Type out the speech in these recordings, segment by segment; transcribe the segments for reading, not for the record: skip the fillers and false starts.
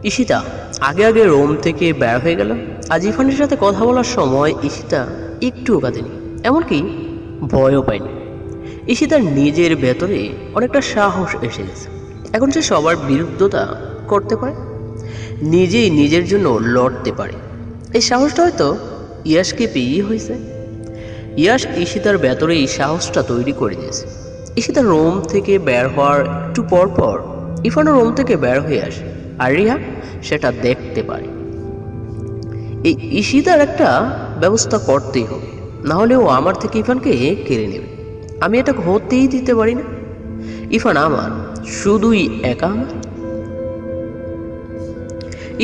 ঈশিতা আগে আগে রোম থেকে বের হয়ে গেল। আজ ইরফানের সাথে কথা বলার সময় ঈশিতা একটুও কাঁদেনি, এমনকি ভয়ও পায়নি। ঈশিতার নিজের ভেতরে অনেকটা সাহস এসে গেছে। এখন সে সবার বিরুদ্ধতা করতে পারে, নিজেই নিজের জন্য লড়তে পারে। এই সাহসটা হয়তো ইয়াশকে পেয়েই হয়েছে। ইয়াশ ঈশিতার ভেতরে এই সাহসটা তৈরি করে দিয়েছে। ঈশিতা রোম থেকে বের হওয়ার একটু পর পর ইরফানও রোম থেকে বের হয়ে আসে, আর রিহা সেটা দেখতে পারে। এই ঈশিতার একটা ব্যবস্থা করতেই হবে, নাহলে ও আমার থেকে ইরফানকে কেড়ে নেবে। আমি এটা হতেই দিতে পারি না। ইরফান আমার, শুধুই একা আমার।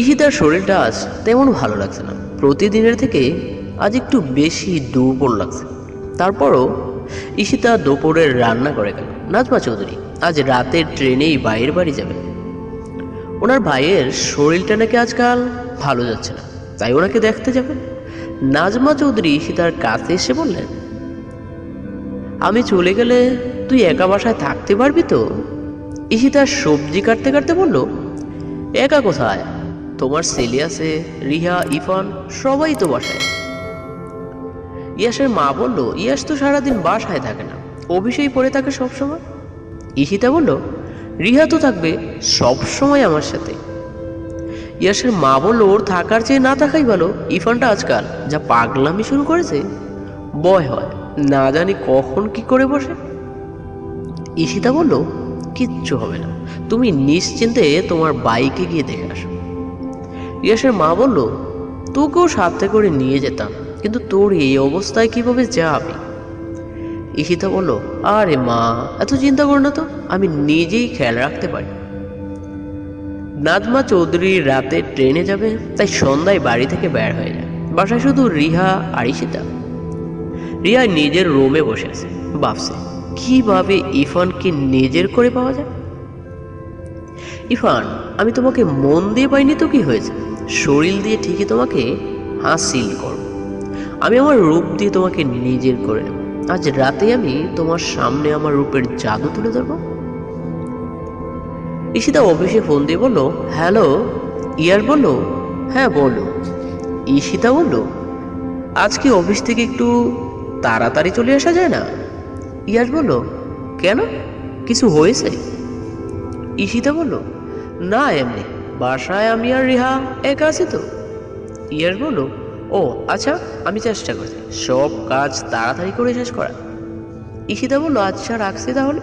ঈশিতার শরীরটা আজ তেমন ভালো লাগছে না, প্রতিদিনের থেকে আজ একটু বেশি দুর্বল লাগছে। তারপরও ঈশিতা দুপুরের রান্না করে গেল। নাজমা চৌধুরী আজ রাতের ট্রেনেই বাইরের বাড়ি যাবে। ওনার ভাইয়ের শরীরটা নাকি আজকাল ভালো যাচ্ছে না, তাই ওনাকে দেখতে যাবেন। নাজমা চৌধুরী ঈশিতার কাছে এসে বললেন, আমি চলে গেলে তুই একা বাসায় থাকতে পারবি তো? ঈশিতার সবজি কাটতে কাটতে বলল, একা কোথায়, তোমার ছেলে আছে, রিহা, ইরফান সবাই তো বাসায়। ইয়াসের মা বলল, ইয়াস তো সারাদিন বাসায় থাকে না, অফিসেই পড়ে থাকে সবসময়। ঈশিতা বলল, রিহা তো থাকবে সব সময় আমার সাথে। ইয়াসের মা বলল, ওর থাকার চেয়ে না থাকাই ভালো। ইরফানটা আজকাল যা পাগলামি শুরু করেছে, ভয় হয় না জানি কখন কি করে বসে। ঈশিতা বলল, কিচ্ছু হবে না, তুমি নিশ্চিন্তে তোমার বাইকে গিয়ে দেখে আসো। ইয়াসের মা বলল, তোকেও সাথে করে নিয়ে যেতাম, কিন্তু তোর এই অবস্থায় কিভাবে যাবি? ঈশিতা বলল, আরে মা, এত চিন্তা করো না তো, আমি নিজেই খেয়াল রাখতে পারি। নাজমা চৌধুরী রাতে ট্রেনে যাবে, তাই সন্ধ্যায় বাড়ি থেকে বের হয়ে যায়। বাসায় শুধু রিহা আর ঈশিতা। রিয়া নিজের রুমে বসে আছে, ভাবছে কিভাবে ইরফানকে নিজের করে পাওয়া যায়। ইরফান, আমি তোমাকে মন দিয়ে পাইনি তো কি হয়েছে, শরীর দিয়ে ঠিকই তোমাকে হাসিল করব। আমি আমার রূপ দিয়ে তোমাকে নিজের করে নেব। আজ রাতে আমি তোমার সামনে আমার রূপের জাদু তুলে ধরবো। ঈশিতা অফিসে ফোন দিয়ে বলল, হ্যালো। ইয়ার বলল, হ্যাঁ বলো। ঈশিতা বলল, আজকে অফিস থেকে একটু তাড়াতাড়ি চলে আসা যায় না? ইয়াস বলল, কেন, কিছু হয়েছে? ঈশিতা বলল, না এমনি, বাসায় আমি আর রিহা একা আছি তো। ইয়াস বলল, ও আচ্ছা, আমি চেষ্টা করছি সব কাজ তাড়াতাড়ি করে শেষ করা। ঈশিতা বলল, আচ্ছা রাখছি তাহলে।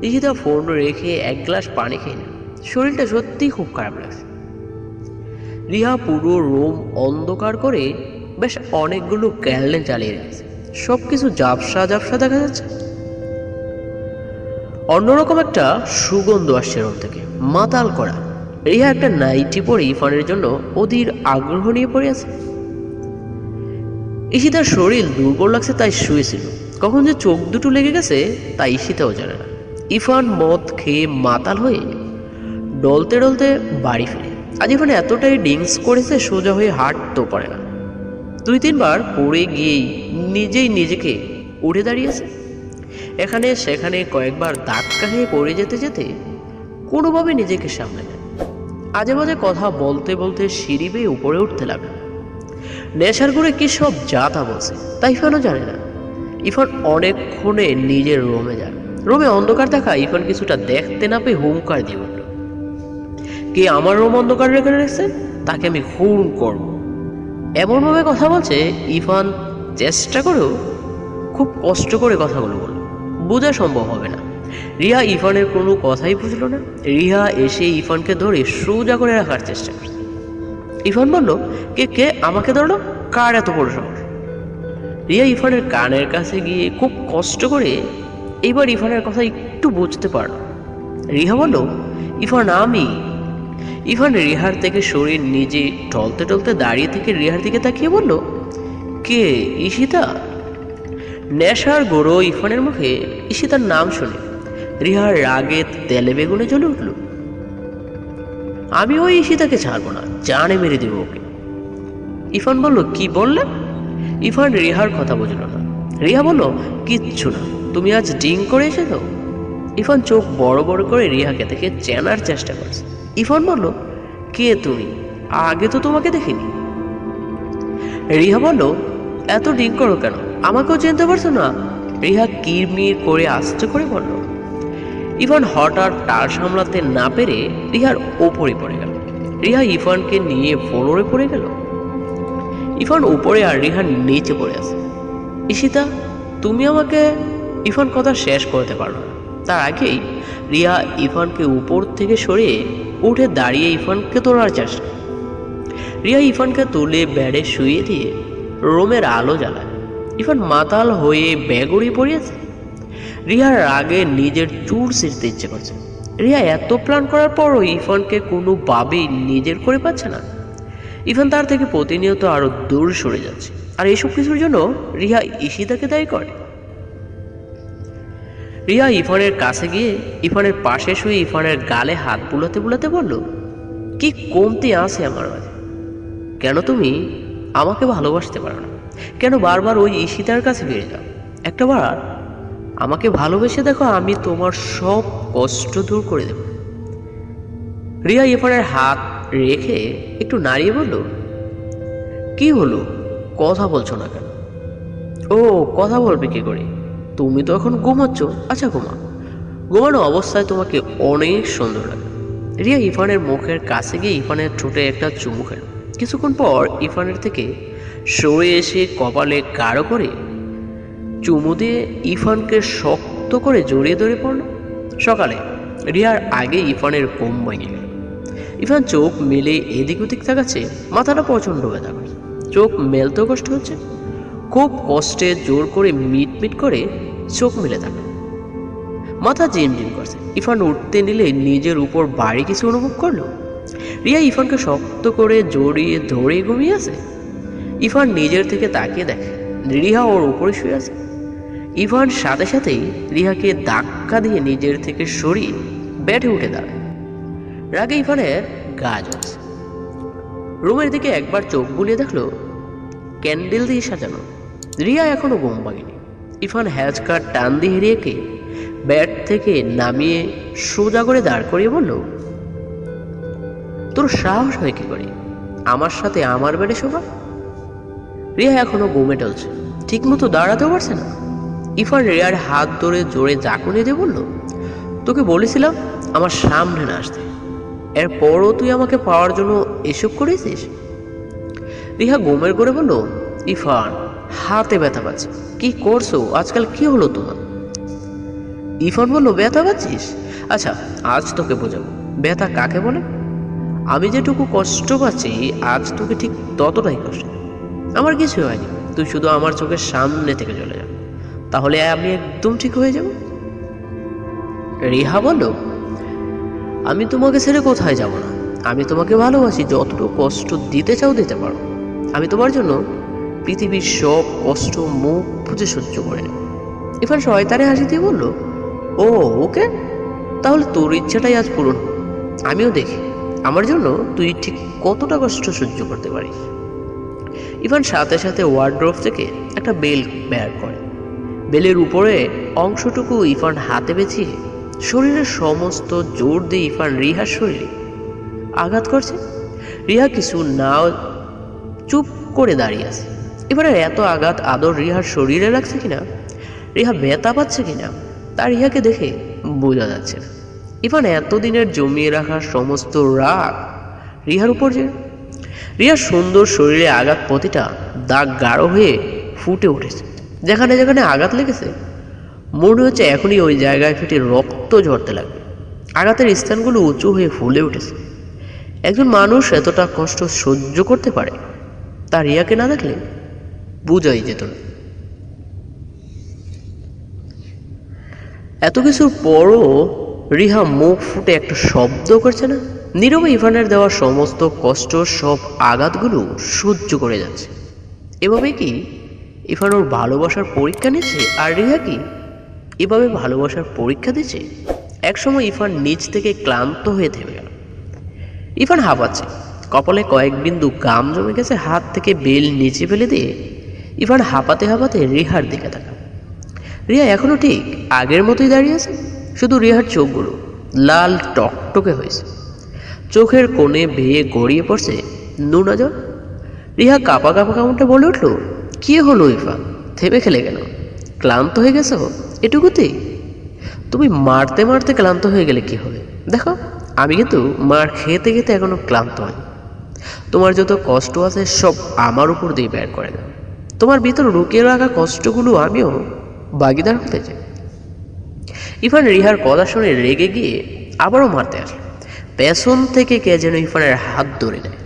ঈশিতা ফোন রেখে এক গ্লাস পানি খেয়ে নিল। শরীরটা সত্যিই খুব খারাপ লাগছে। রিহা পুরো রুম অন্ধকার করে বেশ অনেকগুলো ক্যান্ডেল জ্বালিয়ে রেখেছে, সবকিছু ঝাপসা ঝাপসা দেখা যাচ্ছে। অন্যরকম একটা সুগন্ধ আসছে রুম থেকে, মাতাল করা। রিহা একটা নাইটি পরে ইরফানের জন্য অধীর আগ্রহ নিয়ে পড়ে আছে। ঈশিতার শরীর দুর্বল লাগছে, তাই শুয়েছিল। কখন যে চোখ দুটো লেগে গেছে তা ঈশিতাও জানে না। ইরফান মদ খেয়ে মাতাল হয়ে ডলতে ডলতে বাড়ি ফিরে। আজ ইরফান এতটাই ড্রিঙ্কস করেছে, সোজা হয়ে হাঁটতেও পারে না। 2-3 বার পড়ে গিয়েই নিজেই নিজেকে উঠে দাঁড়িয়েছে। এখানে সেখানে কয়েকবার ধাক্কা খেয়ে পড়ে যেতে যেতে কোনোভাবে নিজেকে সামলে নেয়। আজে বাজে কথা বলতে বলতে সিঁড়ি বেয়ে উপরে উঠতে লাগলো। নেশার করে কি সব যাতা বলছে তা ইরফানও জানে না। ইরফান অনেকক্ষণে নিজের রুমে যায়। রুমে অন্ধকার দেখা ইরফান কিছুটা দেখতে না পেয়ে হুঙ্কার দিয়ে উঠল, কে আমার রুম অন্ধকার রেখে রেখেছে, তাকে আমি খুন করব। এমনভাবে কথা বলছে, ইরফান চেষ্টা করেও খুব কষ্ট করে কথাগুলো বলল, বোঝা সম্ভব হবে না। রিহা ইরফানের কোনো কথাই বুঝলো না। রিহা এসে ইরফানকে ধরে সোজা করে রাখার চেষ্টা করছে। ইরফান বলল, কে কে আমাকে ধরলো, কার এত বড় সাহস? রিয়া ইরফানের কানের কাছে গিয়ে খুব কষ্ট করে এইবার ইরফানের কথা একটু বুঝতে পারল। রিহা বলল, ইরফান আমি। ইরফান রিহার থেকে শরীর নিজে টলতে টলতে দাঁড়িয়ে থেকে রিহার দিকে তাকিয়ে বলল, কে, ঈশিতা? নেশার গোড়ো ইরফানের মুখে ঈশিতার নাম শুনে রিহার রাগে তেলে বেগুনে জ্বলে উঠল। আমি ওই ঈশিতাকে ছাড়বো না, জানে মেরে দেবো ওকে। ইরফান বলল, কি বললে? ইরফান রিহার কথা বুঝল না। রিহা বলল, কিচ্ছু না, তুমি আজ ড্রিঙ্ক করে এসেছো। ইরফান চোখ বড় বড় করে রিহাকে দেখে চেনার চেষ্টা করছে। ইরফান বলল, কে তুমি? আগে তো তোমাকে দেখিনি। রিহা বলল, এত ডিং করো কেন? আমাকেও চিনতে পারছো না? রিহা কিরমির করে আস্তে করে বলল। ইভান হঠাৎ টাল সামলাতে না পেরে রিহার ওপরে পড়ে গেল। রিহা ইভানকে নিয়ে ফ্লোরে পড়ে গেল। ইভান উপরে আর রিহার নিচে পড়ে আছে। ঈশিতা, তুমি আমাকে। ইভান কথা শেষ করতে পারল না। তার আগেই রিয়া ইভানকে উপর থেকে সরিয়ে উঠে দাঁড়িয়ে ইভানকে তোলার চেষ্টা। রিয়া ইভানকে তুলে বেডে শুয়ে দিয়ে রুমের আলো জ্বালায়। ইভান মাতাল হয়ে বেগড়ি পড়িয়েছে। রিহার রাগে নিজের চুল ছিঁড়তে ইচ্ছে করছে। রিয়া এত প্ল্যান করার পরও ইভানকে কোনোভাবেই নিজের করে পাচ্ছে না। ইভান তার থেকে প্রতিনিয়ত আরো দূর সরে যাচ্ছে। আর এসব কিছুর জন্য রিয়া ঈশিতাকে দায়ী করে। রিয়া ইভানের কাছে গিয়ে ইভানের পাশে শুয়ে ইভানের গালে হাত বুলাতে বুলাতে বলল, কি কমতি আছে আমার মাঝে? কেন তুমি আমাকে ভালোবাসতে পারো না? কেন বারবার ওই ঈশিতার কাছে ফিরে যাও? একটাবার আমাকে ভালোবেসে দেখো, আমি তোমার সব কষ্ট দূর করে দেব। রিয়া ইভানের হাত রেখে একটু নাড়িয়ে বলল, কি হলো? কথা বলছো না কেন? ও, কথা বলবে কি করে? তুমি তো এখন ঘুমাচ্ছ। আচ্ছা ঘুমা। ঘুমানো অবস্থায় তোমাকে অনেক সুন্দর লাগে। রিয়া ইভানের মুখের কাছে গিয়ে ইভানের ঠোঁটে একটা চুমু খেল। কিছুক্ষণ পর ইভানের থেকে সরে এসে কপালে গাঢ় করে চুমু দিয়ে ইভানকে শক্ত করে জড়িয়ে ধরে পড়ল। সকালে রিয়ার আগে ইভানের ঘুম ভেঙে গেল। ইভান চোখ মেলে এদিক ওদিক তাকাচ্ছে। মাথাটা প্রচণ্ড ব্যথা করছে। চোখ মেলতেও কষ্ট হচ্ছে। খুব কষ্টে জোর করে মিটমিট করে চোখ মেলে থাকে। মাথা জিমজিম করছে। ইভান উঠতে নিলে নিজের উপর ভারী কিছু অনুভব করলো। রিয়া ইভানকে শক্ত করে জড়িয়ে ধরে ঘুমিয়ে আছে। ইভান নিজের থেকে তাকিয়ে দেখে রিহা ওর উপরে শুয়ে আছে। ইভান সাথে সাথেই রিহাকে ধাক্কা দিয়ে নিজের থেকে সরিয়ে বেডে উঠে দাঁড়ায়। রাগে ইভানের গা জ্বলছে। রুমের দিকে একবার চোখ বুলিয়ে দেখলো ক্যান্ডেল দিয়ে সাজানো। রিয়া এখনো ঘুম ভাঙেনি। ইভান হ্যাচকার টান দিয়ে রিয়াকে বেড থেকে নামিয়ে সোজা করে দাঁড় করিয়ে বলল, তোর সাহস হয় কি করে আমার সাথে আমার বেডে শোবা? রিয়া এখনো ঘুমে টলছে, ঠিক মতো দাঁড়াতেও পারছে না। ইভান রিয়ার হাত ধরে জোরে জাকুনি দিয়ে বলল, তোকে বলেছিলাম আমার সামনে না আসতে, এরপরও তুই আমাকে পাওয়ার জন্য এসব করেছিস? রিহা ঘুমের করে বলল, ইভান হাতে ব্যথা পাচ্ছে। কি করছো আজকাল? কি হলো তোমার? ইভান বলল, ব্যথা পাচ্ছিস? আচ্ছা আজ তোকে বোঝাবো ব্যথা কাকে বলে। আমি যেটুকু কষ্ট পাচ্ছি আজ তোকে ঠিক ততটাই কষ্ট। আমার কিছু হয়নি, তুই শুধু আমার চোখের সামনে থেকে চলে যা, তাহলে আমি একদম ঠিক হয়ে যাব। রিহা বলল, আমি তোমাকে ছেড়ে কোথায় যাব না। আমি তোমাকে ভালোবাসি, যতটুকু কষ্ট দিতে চাও দিতে পারো। আমি তোমার জন্য পৃথিবীর সব কষ্ট মুখ বুঝে সহ্য করে নেব। ইভান শয়তানে হাসি দিয়ে বলল, ও ওকে, তাহলে তোর ইচ্ছাটাই আজ পূরণ। আমিও দেখি আমার জন্য তুই ঠিক কতটা কষ্ট সহ্য করতে পারিস। ইভান সাথে সাথে ওয়ার্ড্রোব থেকে একটা বেল বের করে। বেলের উপরে অংশটুকু ইভান হাতে বেঁচিয়ে শরীরের সমস্ত জোর দিয়ে ইভান রিহার শরীরে আঘাত করছে। রিহা কিছু না চুপ করে দাঁড়িয়ে আছে। এবারে এত আঘাত আদর রিহার শরীরে লাগছে কিনা, রিহা ব্যথা পাচ্ছে কিনা তা রিহাকে দেখে বোঝা যাচ্ছে না। ইভান এতদিনের জমিয়ে রাখা সমস্ত রাগ রিহার উপর যে। রিহার সুন্দর শরীরে আঘাত প্রতিটা দাগ গাঢ় হয়ে ফুটে উঠেছে। যেখানে যেখানে আঘাত লেগেছে মনে হচ্ছে এখনই ওই জায়গায় ফেটে রক্ত ঝরতে লাগবে। আঘাতের স্থানগুলো উঁচু হয়ে ফুলে উঠেছে। একজন মানুষ এতটা কষ্ট সহ্য করতে পারে তা রিয়াকে না দেখলে বোঝাই যেত না। এত কিছুর পরও রিহা মুখ ফুটে একটা শব্দ করছে না। নীরবে ইভানের দেওয়া সমস্ত কষ্ট, সব আঘাতগুলো সহ্য করে যাচ্ছে। এভাবে কি ইভান ওর ভালোবাসার পরীক্ষা নিচ্ছে, আর রিহা কি এভাবে ভালোবাসার পরীক্ষা দিচ্ছে? একসময় ইভান নিচ থেকে ক্লান্ত হয়ে থেমে গেল। ইভান হাঁপাচ্ছে, কপালে কয়েক বিন্দু ঘাম জমে গেছে। হাত থেকে বেল নিচে ফেলে দিয়ে ইভান হাঁপাতে হাঁপাতে রিহার দিকে তাকাল। রিয়া এখনো ঠিক আগের মতোই দাঁড়িয়ে আছে, শুধু রিহার চোখগুলো লাল টকটকে হয়েছে। চোখের কোণে বেয়ে গড়িয়ে পড়ছে নোনা জল। রিহা কাঁপা কাঁপা কামড়ে বলে উঠল, কি হলো ইরফান, থেমে খেলে কেন? ক্লান্ত হয়ে গেছো এটুকুতেই? তুমি মারতে মারতে ক্লান্ত হয়ে গেলে কি হবে? দেখো, আমি কিন্তু মার খেতে খেতে এখনো ক্লান্ত হয়নি। তোমার যত কষ্ট আছে সব আমার উপর দিয়ে বের করে দাও। তোমার ভিতর লুকিয়ে রাখা কষ্টগুলো আমিও ভাগিদার হতে চাই। ইরফান রিহার কথা শুনে রেগে গিয়ে আবারও মারতে আসলো। পেছন থেকে কে যেন ইরফানের হাত ধরে নেয়।